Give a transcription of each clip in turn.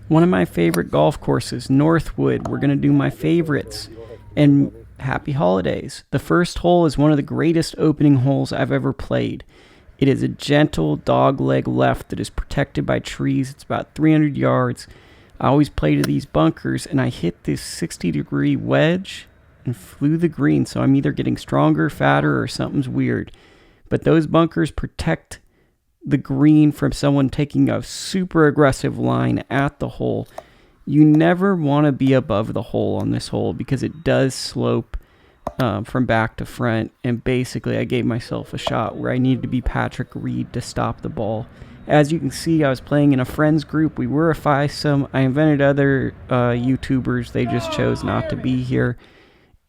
One of my favorite golf courses, Northwood. We're going to do my favorites. And happy holidays. The first hole is one of the greatest opening holes I've ever played. It is a gentle dogleg left that is protected by trees. It's about 300 yards. I always play to these bunkers, and I hit this 60-degree wedge and flew the green, so I'm either getting stronger, fatter, or something's weird. But those bunkers protect the green from someone taking a super aggressive line at the hole. You never want to be above the hole on this hole because it does slope from back to front. And basically, I gave myself a shot where I needed to be Patrick Reed to stop the ball. As you can see, I was playing in a friends group. We were a fivesome. I invented other YouTubers. They just chose not to be here.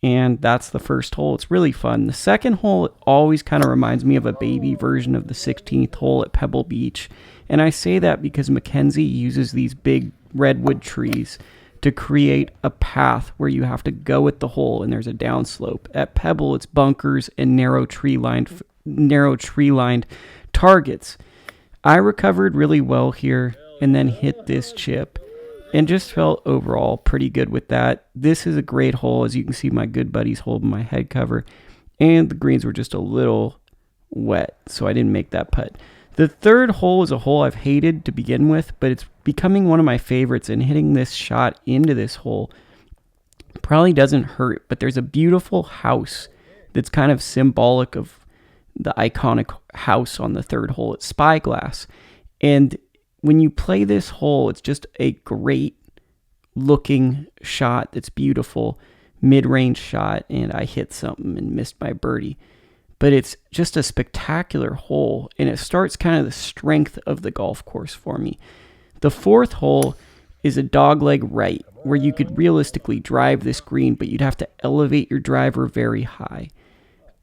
And that's the first hole. It's really fun. The second hole always kind of reminds me of a baby version of the 16th hole at Pebble Beach. And I say that because Mackenzie uses these big redwood trees to create a path where you have to go at the hole and there's a downslope. At Pebble, it's bunkers and narrow tree-lined targets. I recovered really well here and then hit this chip and just felt overall pretty good with that. This is a great hole. As you can see, my good buddy's holding my head cover, and the greens were just a little wet, so I didn't make that putt. The third hole is a hole I've hated to begin with, but it's becoming one of my favorites, and hitting this shot into this hole probably doesn't hurt, but there's a beautiful house that's kind of symbolic of the iconic house on the third hole. It's Spyglass, and when you play this hole, it's just a great looking shot that's beautiful, mid-range shot, and I hit something and missed my birdie. But it's just a spectacular hole, and it starts kind of the strength of the golf course for me. The fourth hole is a dogleg right, where you could realistically drive this green, but you'd have to elevate your driver very high.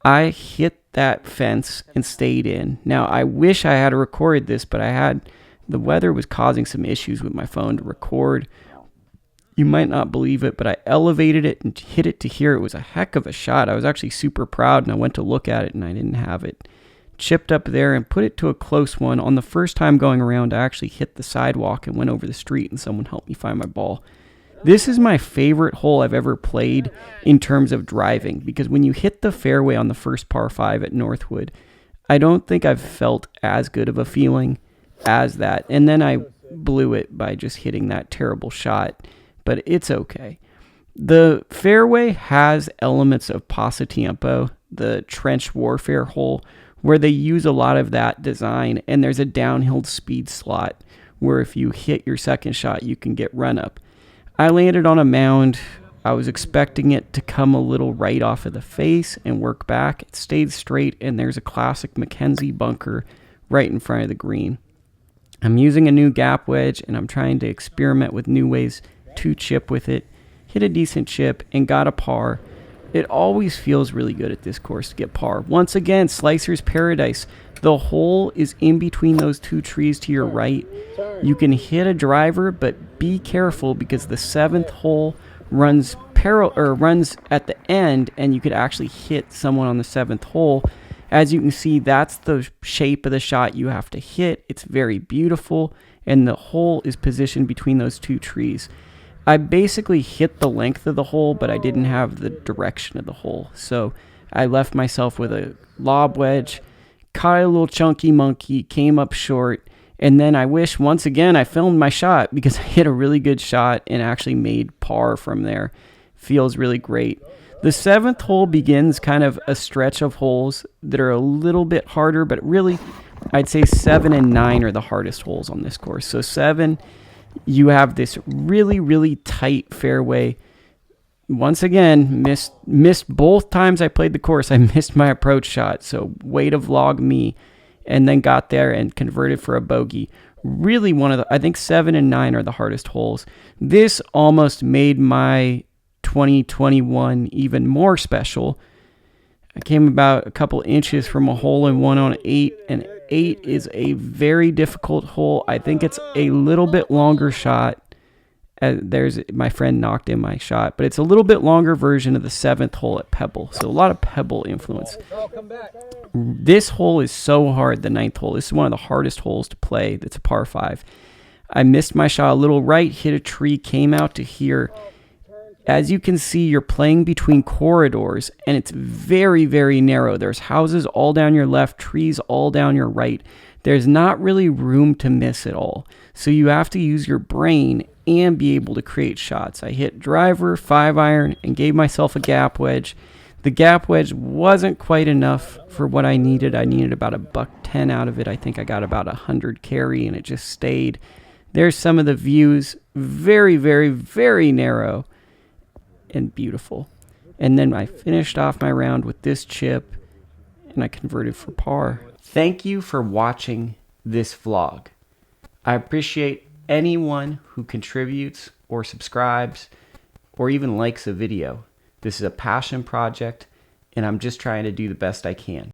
I hit that fence and stayed in. Now, I wish I had recorded this, but the weather was causing some issues with my phone to record. You might not believe it, but I elevated it and hit it to here. It was a heck of a shot. I was actually super proud, and I went to look at it, and I didn't have it. Chipped up there and put it to a close one. On the first time going around, I actually hit the sidewalk and went over the street, and someone helped me find my ball. This is my favorite hole I've ever played in terms of driving, because when you hit the fairway on the first par 5 at Northwood, I don't think I've felt as good of a feeling as that. And then I blew it by just hitting that terrible shot, but it's okay. The fairway has elements of Pasatiempo, the trench warfare hole, where they use a lot of that design, and there's a downhill speed slot where if you hit your second shot, you can get run up. I landed on a mound. I was expecting it to come a little right off of the face and work back. It stayed straight, and there's a classic Mackenzie bunker right in front of the green. I'm using a new gap wedge, and I'm trying to experiment with new ways to chip with it. Hit a decent chip and got a par. It always feels really good at this course to get par. Once again, Slicer's Paradise. The hole is in between those two trees to your right. You can hit a driver, but be careful because the 7th hole runs at the end, and you could actually hit someone on the 7th hole. As you can see, that's the shape of the shot you have to hit. It's very beautiful, and the hole is positioned between those two trees. I basically hit the length of the hole, but I didn't have the direction of the hole. So I left myself with a lob wedge, caught a little chunky monkey, came up short, and then I wish, once again, I filmed my shot because I hit a really good shot and actually made par from there. Feels really great. The 7th hole begins kind of a stretch of holes that are a little bit harder, but really, I'd say 7 and 9 are the hardest holes on this course. So 7, you have this really, really tight fairway. Once again, missed both times I played the course. I missed my approach shot, so way to vlog me. And then got there and converted for a bogey. Really I think 7 and 9 are the hardest holes. This almost made my 2021 even more special. I came about a couple inches from a hole-in-one on 8, and 8 is a very difficult hole. I think it's a little bit longer shot. My friend knocked in my shot, but it's a little bit longer version of the 7th hole at Pebble. So a lot of Pebble influence. This hole is so hard, the 9th hole. This is one of the hardest holes to play. That's a par 5. I missed my shot a little right, hit a tree, came out to here. As you can see, you're playing between corridors, and it's very, very narrow. There's houses all down your left, trees all down your right. There's not really room to miss at all. So you have to use your brain and be able to create shots. I hit driver, 5-iron, and gave myself a gap wedge. The gap wedge wasn't quite enough for what I needed. I needed about $110 out of it. I think I got about 100 carry, and it just stayed. There's some of the views. Very, very, very narrow and beautiful. And then I finished off my round with this chip, and I converted for par. Thank you for watching this vlog. I appreciate anyone who contributes or subscribes or even likes a video. This is a passion project, and I'm just trying to do the best I can.